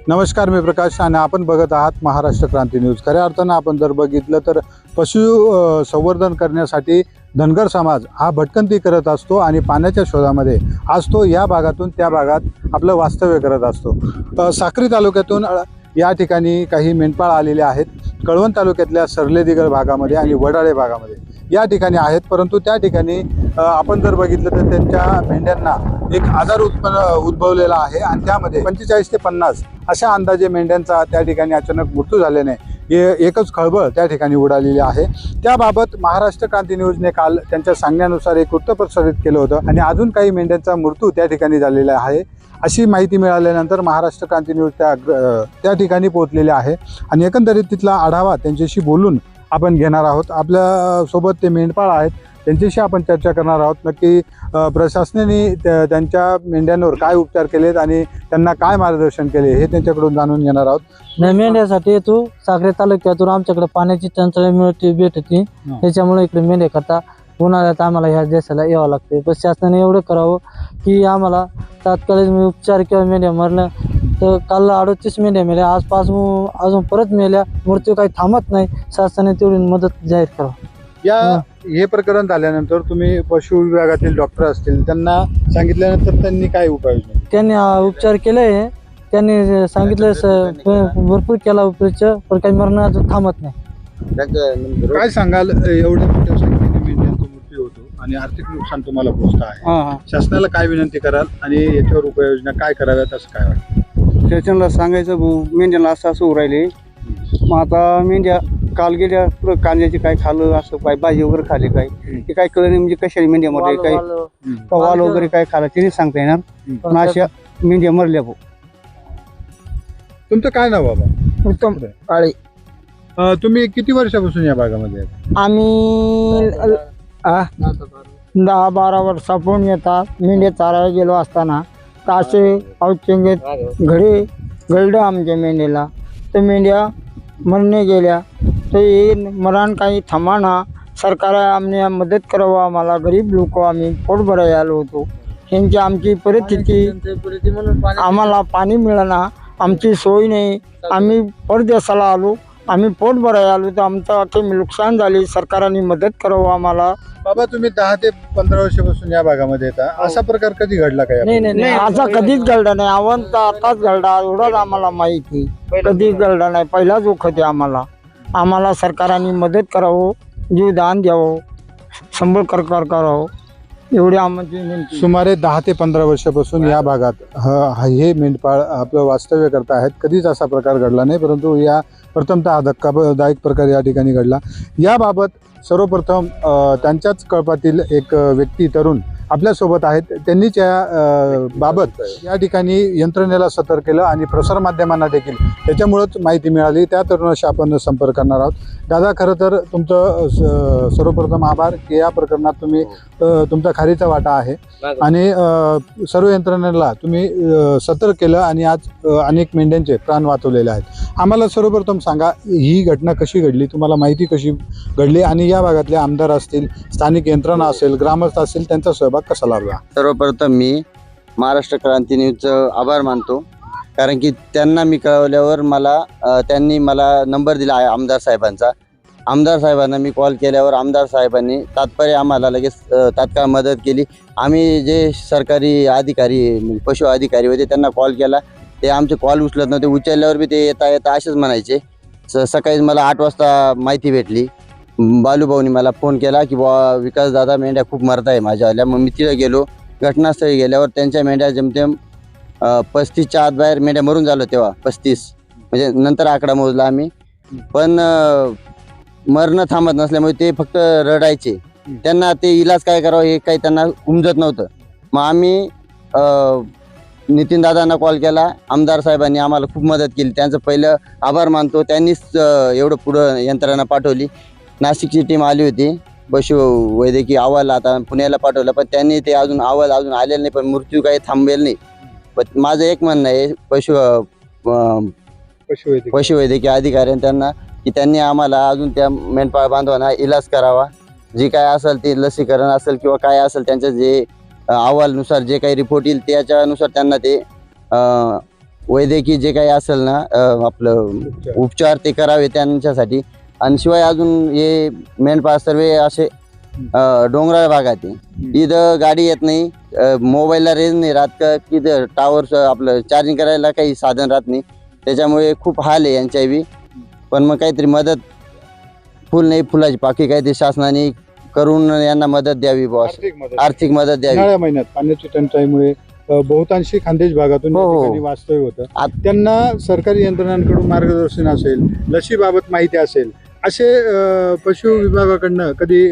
नमस्कार, मी प्रकाश आणि आपण बघत आहात महाराष्ट्र क्रांती न्यूज। खऱ्या अर्थानं आपण जर बघितलं तर पशु संवर्धन करण्यासाठी धनगर समाज हा भटकंती करत असतो आणि पाण्याच्या शोधामध्ये आज तो या भागातून त्या भागात आपलं वास्तव्य करत असतो। साक्री तालुक्यातून या ठिकाणी काही मेंढपाळ आलेले आहेत। कळवण तालुक्यातल्या सरलेदिगर भागामध्ये आणि वडाळे भागामध्ये या ठिकाणी आहेत, परंतु त्या ठिकाणी आपण जर बघितलं तर त्यांच्या मेंढ्यांना एक आजार उद्भवलेला आहे आणि त्यामध्ये 45 ते 50 अशा अंदाजे मेंढ्यांचा त्या ठिकाणी अचानक मृत्यू झाल्याने एकच खळबळ त्या ठिकाणी उडालेली आहे। त्याबाबत महाराष्ट्र क्रांती न्यूजने काल त्यांच्या सांगण्यानुसार एक वृत्त प्रसारित केलं होतं आणि अजून काही मेंढ्यांचा मृत्यू त्या ठिकाणी झालेला आहे अशी माहिती मिळाल्यानंतर महाराष्ट्र क्रांती न्यूज त्या ठिकाणी पोहोचलेले आहे आणि एकंदरीत तिथला आढावा त्यांच्याशी बोलून आपण घेणार आहोत। आपल्या सोबत ते मेंढपाळ आहेत, त्यांच्याशी आपण चर्चा करणार आहोत। नक्की प्रशासनाने त्यांच्या मेंढ्यांवर काय उपचार केलेत आणि त्यांना काय मार्गदर्शन केले हे त्यांच्याकडून जाणून घेणार आहोत। मेंढ्यासाठी तू साक्री तालुक्यातून आमच्याकडे पाण्याची टंचाई भेटते, त्याच्यामुळे इकडे मेंढ्या करता उन्हाळ्यात आम्हाला ह्या देशाला यावं लागते। पण शासनाने एवढं करावं की आम्हाला तात्कालिक उपचार किंवा मेंढ्या मरल्या तर काल 38 मेंढ्या मेल्या, आजपासून अजून परत मेल्या, मृत्यू काही थांबत नाही। शासनाने तेवढी मदत जाहीर करावं। हे प्रकरण झाल्यानंतर तुम्ही पशु विभागातील डॉक्टर असतील त्यांना सांगितल्यानंतर त्यांनी काय उपाययोजना? त्यांनी उपचार केले, त्यांनी सांगितलं भरपूर केला उपचार, पण काही मरण अजून थांबत नाही। काय सांगाल, एवढ्या मोठ्या संख्येने मेंढ्यांचा मृत्यू होतो आणि आर्थिक नुकसान तुम्हाला पोहोचत आहे, शासनाला काय विनंती कराल आणि याच्यावर उपाययोजना काय कराव्यात असं काय वाटतं? शासनाला सांगायचं मेंढ्याला असं राहिले। मग आता मेंढ्या काल गेल्या पुढं कांद्याची काय खाल्लं, असं काय भाजी वगैरे खाली काय ते काय कळलं नाही, म्हणजे कशाने मेंढ्या मरले, काय वाल वगैरे काय खाल्लं ते नाही सांगता येणार, पण अशा मेंढ्या मरल्या भाऊ। तुमचं काय नाव बाबा? उत्तम काळे। तुम्ही किती वर्षापासून या भागामध्ये आहेत? आम्ही 10-12 वर्षापून येतात। मेंढ्या चारायला गेलो असताना तासे अवचंगत घडलं आमच्या मेंढ्याला, तर मेंढ्या मरणे गेल्या। तर हे मरण काही थांबाना, सरकार आम्ही मदत करावं, आम्हाला गरीब लोक आम्ही पोट भरायला आलो होतो। ह्यांची आमची परिस्थिती, आम्हाला पाणी मिळाना, आमची सोय नाही, आम्ही परदेशाला आलो, आम्ही पोट भरायला आलो, तर आमचं अखे नुकसान झाले, सरकारने मदत करावं आम्हाला। बाबा, तुम्ही 10 ते 15 वर्षापासून या भागामध्ये येता, असा प्रकार कधी घडला काय? नाही, असा कधीच घडला नाही। अवंत आताच घडला एवढंच आम्हाला माहिती, कधीच घडला नाही, पहिलाच वखत आहे आम्हाला। आम्हाला सरकारने मदत करावं, जीवदान द्यावं, संबळ करावं, एवढी आमची विनंती। सुमारे 10 ते 15 वर्षापासून या भागात हे मेंढपाळ आपलं वास्तव्य करत आहेत। कधीच असा प्रकार घडला नाही, परंतु या प्रथमतः धक्कादायक प्रकार या ठिकाणी घडला। याबाबत सर्वप्रथम त्यांच्याच कळपातील एक व्यक्ती तरुण आपल्यासोबत आहेत, त्यांनीच या बाबत या ठिकाणी यंत्रणेला सतर्क केलं आणि प्रसारमाध्यमांना देखील त्याच्यामुळेच माहिती मिळाली। त्या तरुणाशी आपण संपर्क करणार आहोत। दादा, खरं तर तुमचं सर्वप्रथम आभार की या प्रकरणात तुम्ही तुमचा खारीचा वाटा आहे आणि सर्व यंत्रणेला तुम्ही सतर्क केलं आणि आज अनेक मेंढ्यांचे प्राण वाचवलेले आहेत। आम्हाला सर्वप्रथम सांगा, ही घटना कशी घडली, तुम्हाला माहिती कशी घडली आणि या भागातले आमदार असतील, स्थानिक यंत्रणा असेल, ग्रामस्थ असतील, त्यांचा सहभाग कसा लाभला? सर्वप्रथम मी महाराष्ट्र क्रांती न्यूजचं आभार मानतो, कारण की त्यांना मी कळवल्यावर त्यांनी मला नंबर दिला आहे आमदार साहेबांचा। आमदार साहेबांना मी कॉल केल्यावर आमदार साहेबांनी तात्पर्य आम्हाला लगेच तात्काळ मदत केली। आम्ही जे सरकारी अधिकारी, पशु अधिकारी होते त्यांना कॉल केला, ते आमचे कॉल उचलत नव्हते, उचलल्यावर बी ते येता येता असेच म्हणायचे। सकाळी मला 8 वाजता माहिती भेटली, बालूभाऊनी मला फोन केला की बुवा विकास दादा मेंढ्या खूप मरत आहे माझ्यावाल्या। मग मी तिथे गेलो, घटनास्थळी गेल्यावर त्यांच्या मेंढ्या जमतेम 35च्या आत बाहेर मेंढ्या मरून झालो, तेव्हा 35, म्हणजे नंतर आकडा मोजला आम्ही। पण मरणं थांबत नसल्यामुळे ते फक्त रडायचे, त्यांना ते इलाज काय करावं हे काही त्यांना उमजत नव्हतं। मग आम्ही नितीन दादांना कॉल केला, आमदार साहेबांनी आम्हाला खूप मदत केली, त्यांचं पहिलं आभार मानतो। त्यांनीच एवढं पुढं यंत्रणा पाठवली। नाशिकची टीम आली होती, पशु वैद्यकीय अहवाल आता पुण्याला पाठवलं, पण त्यांनी ते अजून अहवाल आलेलं नाही, पण मृत्यू काही थांबेल नाही। पण माझं एक म्हणणं आहे पशुवैद्यकीय अधिकारी त्यांना की त्यांनी आम्हाला अजून त्या मेंढपाळ बांधवांना इलाज करावा, जी काय असेल ते लसीकरण असेल किंवा काय असेल त्यांचं जे अहवालनुसार जे काही रिपोर्ट येईल त्याच्यानुसार त्यांना ते वैद्यकीय जे काही असेल ना आपलं उपचार ते करावे त्यांच्यासाठी. आणि शिवाय अजून हे मेंढपाळ सर्व असे डोंगराळ भागात आहे, इथं गाडी येत नाही, मोबाईलला रेंज नाही राहत का की टावर आपलं चार्जिंग करायला काही साधन राहत नाही, त्याच्यामुळे खूप हाल आहे यांच्या बी. पण मग काहीतरी मदत, फुल नाही फुलाची पाकळी काहीतरी शासनाने करून यांना मदत द्यावी बॉस, आर्थिक मदत द्यावी. उन्हाळ्या महिन्यात पाण्याची टंचाईमुळे बहुतांशी खानदेश भागातून या हो, हो. ठिकाणी वास्तव्य होतं. त्यांना सरकारी यंत्रणांकडून मार्गदर्शन असेल, लशीबाबत माहिती असेल, असे पशु विभागाकडनं कधी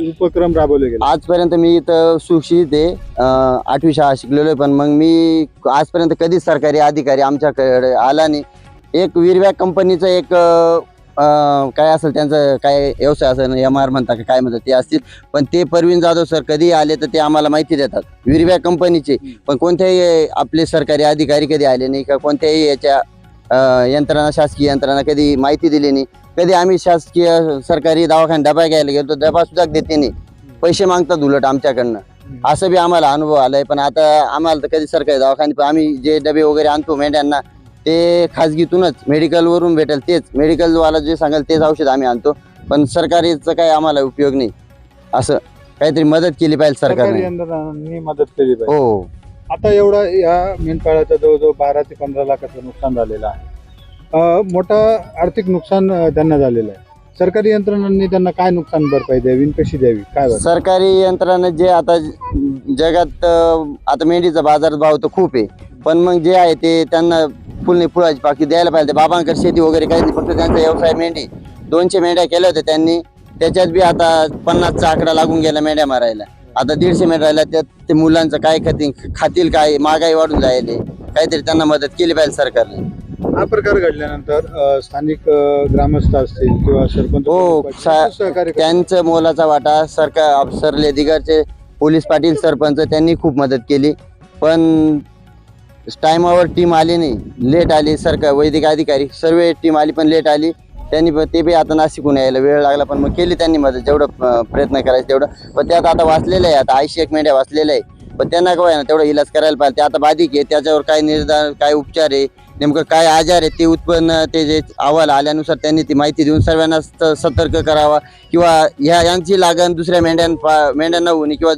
उपक्रम राबवले गेले? आजपर्यंत मी इथं सुशिक्षित आहे, 8वी शाळा शिकलेलो आहे, पण मग मी आजपर्यंत कधीच सरकारी अधिकारी आमच्याकडे आला नाही. एक विरव्या कंपनीचं एक काय असेल त्यांचं काय व्यवसाय असेल, MR म्हणतात का काय म्हणतात ते असतील, पण ते परवीन जाधव सर कधी आले तर ते आम्हाला माहिती देतात विरव्या कंपनीचे. पण कोणत्याही आपले सरकारी अधिकारी कधी आले नाही का कोणत्याही याच्या यंत्रणा, शासकीय यंत्रणा कधी माहिती दिली नाही. कधी आम्ही शासकीय सरकारी दवाखान्यात डबा घ्यायला गेलो तर डबा सुद्धा देते नाही, पैसे मागतात उलट आमच्याकडनं. असं बी आम्हाला अनुभव आलाय. पण आता आम्हाला तर कधी सरकारी दवाखान्यात, पण आम्ही जे डबे वगैरे आणतो मेंढ्यांना ते खाजगीतूनच मेडिकलवरून भेटेल तेच, मेडिकलवाला जे सांगाल तेच औषध आम्ही आणतो. पण सरकारीचं काय आम्हाला उपयोग नाही. असं काहीतरी मदत केली पाहिजे सरकारी सरकारने. यंत्रणांनी मदत केली पाहिजे. हो, आता एवढा या मेंढपाळाचं जवळजवळ 12 ते 15 लाखाचं नुकसान झालेलं आहे. मोठा आर्थिक नुकसान त्यांना झालेलं आहे. सरकारी यंत्रणांनी त्यांना काय नुकसान भरपाई द्यावी, कशी द्यावी, काय वाटतं? सरकारी यंत्रणा जे आता जगात आता मेंढीचा बाजार भाव तर खूप आहे, पण मग जे आहे ते त्यांना फुलने फुलाची पाकळी द्यायला पाहिजे. बाबांकडे शेती वगैरे काही नाही, फक्त त्यांचा व्यवसाय मेंढी. 200 मेंढ्या केल्या होत्या त्यांनी, त्याच्यात बी आता 50चा आकडा लागून गेला मेंढ्या मारायला. आता 150 मेंढ्या राहिल्या, त्यात ते मुलांचं काय खातील काय, महागाई वाढून जायले. काहीतरी त्यांना मदत केली पाहिजे सरकारने. हा प्रकार घडल्यानंतर स्थानिक ग्रामस्थ असतील किंवा सरपंच हो, सहकार्य करतात. त्यांचं मोलाचा वाटा सरकार, सरले दिगरचे पोलीस पाटील, सरपंच त्यांनी खूप मदत केली. पण टायमावर टीम आली नाही, लेट आली. सरकार वैद्यकीय अधिकारी सर्व टीम आली पण लेट आली. त्यांनी ते बी आता नाशिकहून यायला वेळ लागला, पण मग केली त्यांनी मदत जेवढं प्रयत्न करायचं तेवढं. पण त्यात आता वाचलेलं आहे, आता 81 मेंढ्या वाचलेल्या आहे. पण त्यांना काय ना तेवढं इलाज करायला पाहिजे. ते आता बाधिक आहे, त्याच्यावर काय निर्धार, काय उपचार आहे, नेमकं काय आजार आहे ते उत्पन्न, ते जे अहवाल आल्यानुसार त्यांनी ती माहिती देऊन सर्वांना सतर्क करावा. किंवा यांची लागण दुसऱ्या मेंढ्यांना होऊ नये किंवा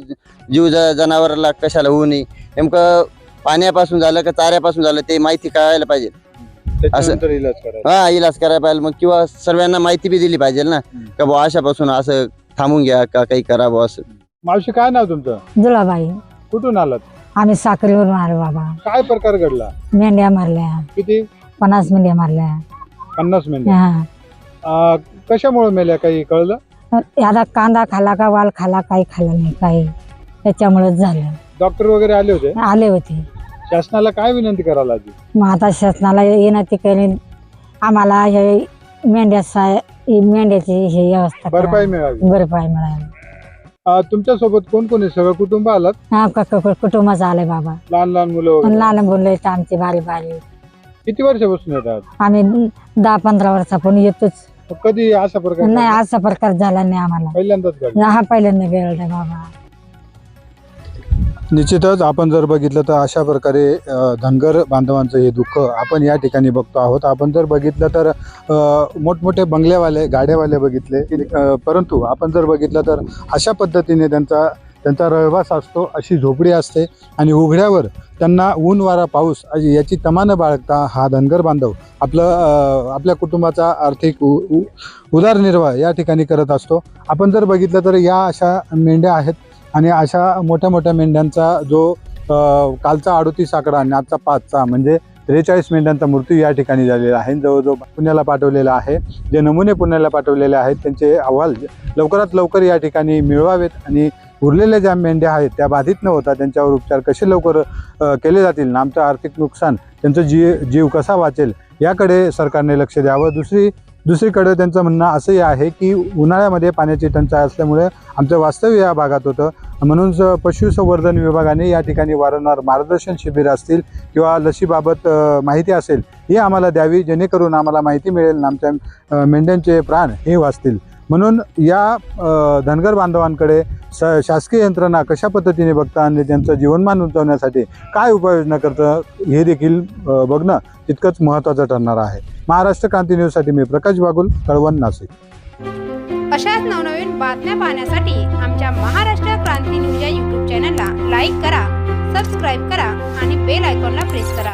जीव जनावराला कशाला होऊ नये. नेमकं पाण्यापासून झालं का चाऱ्यापासून झालं ते माहिती कळायला पाहिजे. त्याच्यानंतर इलाज करायचा. हा, इलाज करायला पाहिजे. मग किंवा सर्वांना माहिती बी दिली पाहिजे ना का बुवा अशापासून असं थांबून घ्या का काही करा बुवा असं. मावशी, काय नाव तुमचं? दुलाबाई. कुठून आलात? आम्ही साखरेवरून आलो बाबा. काय प्रकार घडला? मेंढ्या मारल्या, किती? 50 मेंढ्या मारल्या. 50 मेंढ्या. हा. कशामुळे मेल्या काही कळलं? आता कांदा खाला का वाल खाला, काही खाल्लं नाही, काही त्याच्यामुळेच झालं. डॉक्टर वगैरे आले होते? आले होते. शासनाला काय विनंती करायला लागली? मग आता शासनाला विनंती केली, आम्हाला हे मेंढ्याची हे व्यवस्था करा. भरपाई मिळावी. भरपाई मिळावी. तुमच्या सोबत कोण कोण आहे? सगळं कुटुंब आलात? हा, कुटुंबच आलंय बाबा. लहान लहान मुलं वगैरे? लहान बोलले आमचे बारी बारी. किती वर्षापासून येतात? आम्ही 10-15 वर्षापासून येतोच. कधी असा प्रकार नाही, घडला? असा प्रकार झाला नाही आम्हाला. पहिल्यांदाच घडला? हा, पहिल्यांदा गेलं बाबा. निश्चितच आपण जर बघितलं तर अशा प्रकारे धनगर बांधवांचं हे दुःख आपण या ठिकाणी बघतो आहोत. आपण जर बघितलं तर मोठमोठे बंगल्यावाले, गाड्यावाले बघितले, परंतु आपण जर बघितलं तर अशा पद्धतीने त्यांचा रहवास असतो. अशी झोपडी असते आणि उघड्यावर त्यांना ऊन वारा पाऊस याची तमा न बाळगता हा धनगर बांधव आपल्या कुटुंबाचा आर्थिक उदरनिर्वाह या ठिकाणी करत असतो. आपण जर बघितलं तर या अशा मेंढ्या आहेत आणि अशा मोठ्या मोठ्या मेंढ्यांचा जो कालचा 38 आकडा आणि आजचा 5चा म्हणजे 43 मेंढ्यांचा मृत्यू या ठिकाणी झालेला आहे. जवळजवळ पुण्याला पाठवलेला आहे. जे नमुने पुण्याला पाठवलेले आहेत त्यांचे अहवाल लवकरात लवकर या ठिकाणी मिळवावेत आणि उरलेल्या ज्या मेंढ्या आहेत त्या बाधित न होता त्यांच्यावर उपचार कसे लवकर केले जातील आणि आमचं आर्थिक नुकसान, त्यांचं जीव कसा वाचेल याकडे सरकारने लक्ष द्यावं. दुसरीकडे त्यांचं म्हणणं असंही आहे की उन्हाळ्यामध्ये पाण्याची टंचाई असल्यामुळे आमचं वास्तव्य या भागात होतं, म्हणून पशुसंवर्धन विभागाने या ठिकाणी वारंवार मार्गदर्शन शिबिर असतील किंवा लसीबाबत माहिती असेल ही आम्हाला द्यावी, जेणेकरून आम्हाला माहिती मिळेल आणि आमच्या मेंढ्यांचे प्राण हे वाचतील. म्हणून या धनगर बांधवांकडे शासकीय यंत्रणा कशा पद्धतीने बघतं आणि त्यांचं जीवनमान उंचावण्यासाठी काय उपाययोजना करतं हे देखील बघणं तितकंच महत्त्वाचं ठरणार आहे. महाराष्ट्र क्रांती न्यूजसाठी मी प्रकाश बागुल, कळवण, नाशिक. अशाच नवनवीन बातम्या पाहण्यासाठी आमच्या महाराष्ट्र क्रांती न्यूज या यूट्यूब चॅनलला लाईक करा, सबस्क्राईब करा आणि बेल आयकॉनला प्रेस करा.